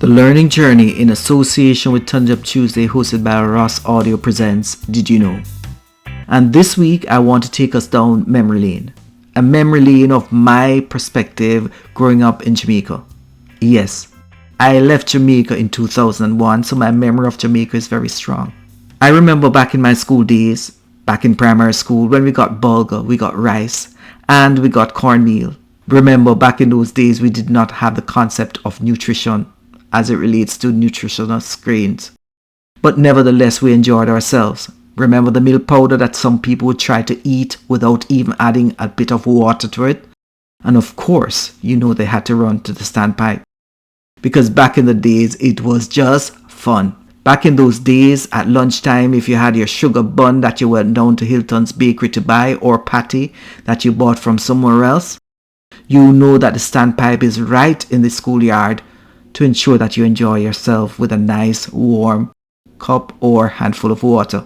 The Learning Journey in association with Turn Up Tuesday, hosted by Ross Audio, presents Did You Know? And this week I want to take us down memory lane. A memory lane of my perspective growing up in Jamaica. Yes, I left Jamaica in 2001, so my memory of Jamaica is very strong. I remember back in my school days, back in primary school, when we got bulgur, we got rice, and we got cornmeal. Remember, back in those days, we did not have the concept of nutrition as it relates to nutritional screens. But nevertheless, we enjoyed ourselves. Remember the milk powder that some people would try to eat without even adding a bit of water to it? And of course, you know they had to run to the standpipe. Because back in the days, it was just fun. Back in those days, at lunchtime, if you had your sugar bun that you went down to Hilton's Bakery to buy, or patty that you bought from somewhere else, you know that the standpipe is right in the schoolyard to ensure that you enjoy yourself with a nice warm cup or handful of water.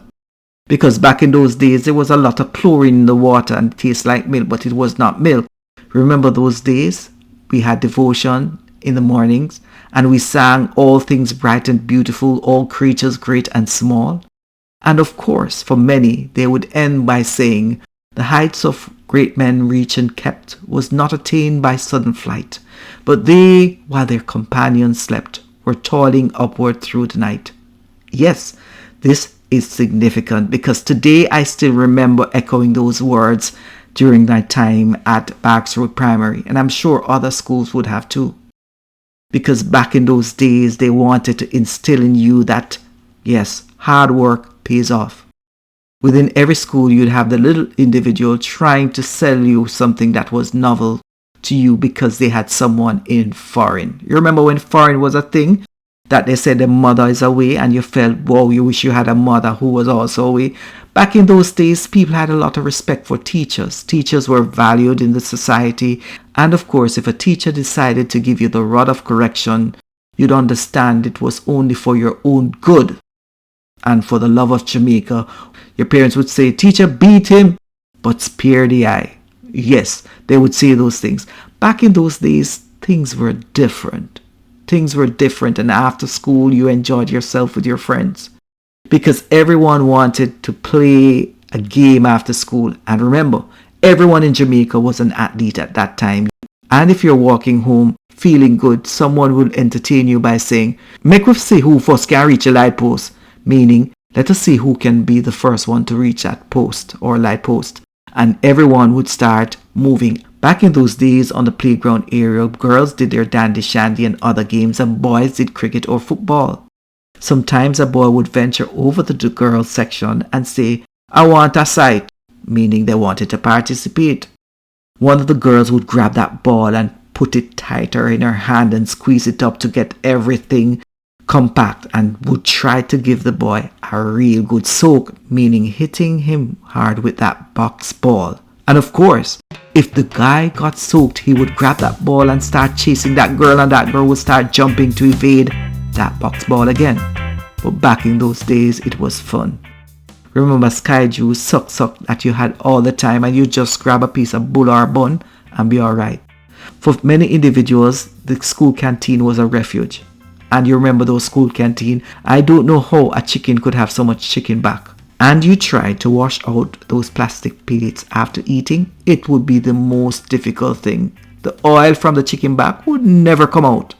Because back in those days, there was a lot of chlorine in the water and it tastes like milk, but it was not milk. Remember those days? We had devotion in the mornings and we sang all things bright and beautiful, all creatures great and small. And of course, for many, they would end by saying, the heights of great men reached and kept was not attained by sudden flight, but they, while their companions slept, were toiling upward through the night. Yes, this is significant because today I still remember echoing those words during my time at Barks Road Primary, and I'm sure other schools would have too. Because back in those days, they wanted to instill in you that, yes, hard work pays off. Within every school, you'd have the little individual trying to sell you something that was novel to you because they had someone in foreign. You remember when foreign was a thing? That they said the mother is away and you felt, wow, you wish you had a mother who was also away. Back in those days, people had a lot of respect for teachers. Teachers were valued in the society. And of course, if a teacher decided to give you the rod of correction, you'd understand it was only for your own good. And for the love of Jamaica, your parents would say, teacher, beat him, but spare the eye. Yes, they would say those things. Back in those days, things were different. Things were different, and after school, you enjoyed yourself with your friends. Because everyone wanted to play a game after school. And remember, everyone in Jamaica was an athlete at that time. And if you're walking home feeling good, someone will entertain you by saying, make us see who first can reach a light post. Meaning, let us see who can be the first one to reach that post or light post. And everyone would start moving. Back in those days on the playground area, girls did their dandy shandy and other games and boys did cricket or football. Sometimes a boy would venture over to the girls section and say, I want a sight, meaning they wanted to participate. One of the girls would grab that ball and put it tighter in her hand and squeeze it up to get everything compact and would try to give the boy a real good soak, meaning hitting him hard with that box ball. And of course, if the guy got soaked, he would grab that ball and start chasing that girl, and that girl would start jumping to evade that box ball again. But back in those days, it was fun. Remember Sky Juice, suck that you had all the time, and you just grab a piece of bull or bun and be alright. For many individuals, the school canteen was a refuge. And you remember those school canteen? I don't know how a chicken could have so much chicken back. And you tried to wash out those plastic plates after eating, it would be the most difficult thing. The oil from the chicken back would never come out.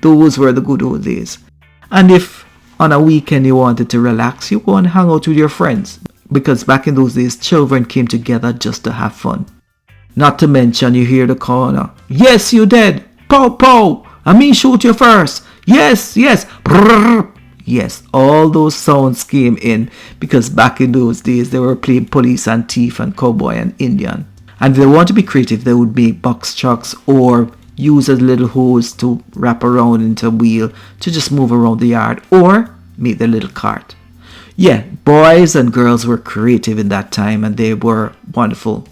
Those were the good old days. And if on a weekend you wanted to relax, you go and hang out with your friends. Because back in those days, children came together just to have fun. Not to mention, you hear the corner. Yes, you dead. Pow, pow. I mean, shoot you first. Yes. Brrr. Yes, all those sounds came in because back in those days they were playing police and thief and cowboy and Indian. And if they want to be creative, they would make box trucks or use a little hose to wrap around into a wheel to just move around the yard or make their little cart. Yeah, boys and girls were creative in that time and they were wonderful.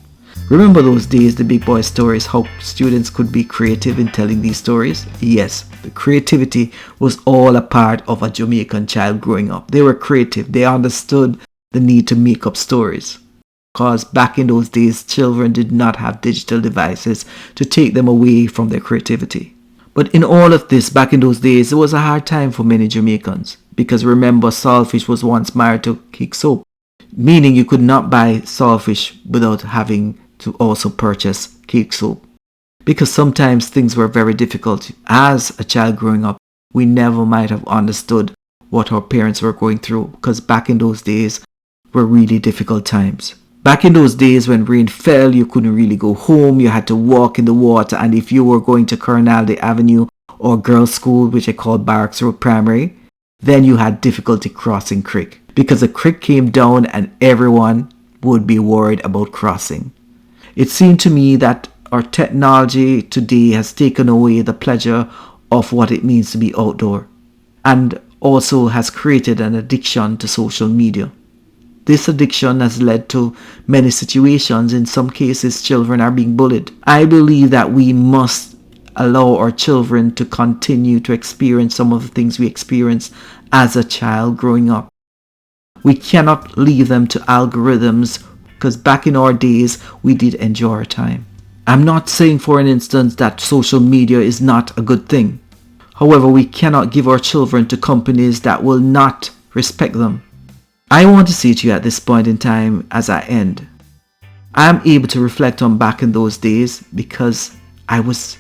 Remember those days, the big boy stories, how students could be creative in telling these stories? Yes, the creativity was all a part of a Jamaican child growing up. They were creative. They understood the need to make up stories. Because back in those days, children did not have digital devices to take them away from their creativity. But in all of this, back in those days, it was a hard time for many Jamaicans. Because remember, saltfish was once married to cake soap, meaning you could not buy saltfish without having to also purchase cake soap. Because sometimes things were very difficult. As a child growing up, we never might have understood what our parents were going through, because back in those days were really difficult times. Back in those days when rain fell, you couldn't really go home, you had to walk in the water, and if you were going to Colonel Avenue or girls' school, which I called Barracks Road Primary, then you had difficulty crossing creek, because the creek came down and everyone would be worried about crossing. It seemed to me that our technology today has taken away the pleasure of what it means to be outdoor, and also has created an addiction to social media. This addiction has led to many situations. In some cases, children are being bullied. I believe that we must allow our children to continue to experience some of the things we experienced as a child growing up. We cannot leave them to algorithms, because back in our days, we did enjoy our time. I'm not saying for an instance that social media is not a good thing. However, we cannot give our children to companies that will not respect them. I want to say to you at this point in time as I end, I'm able to reflect on back in those days because I was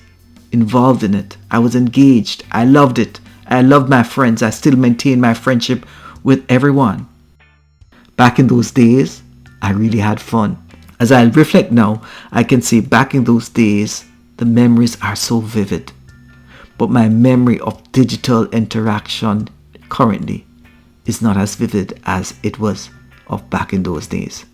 involved in it. I was engaged. I loved it. I loved my friends. I still maintain my friendship with everyone. Back in those days, I really had fun. As I reflect now, I can say back in those days, the memories are so vivid. But my memory of digital interaction currently is not as vivid as it was of back in those days.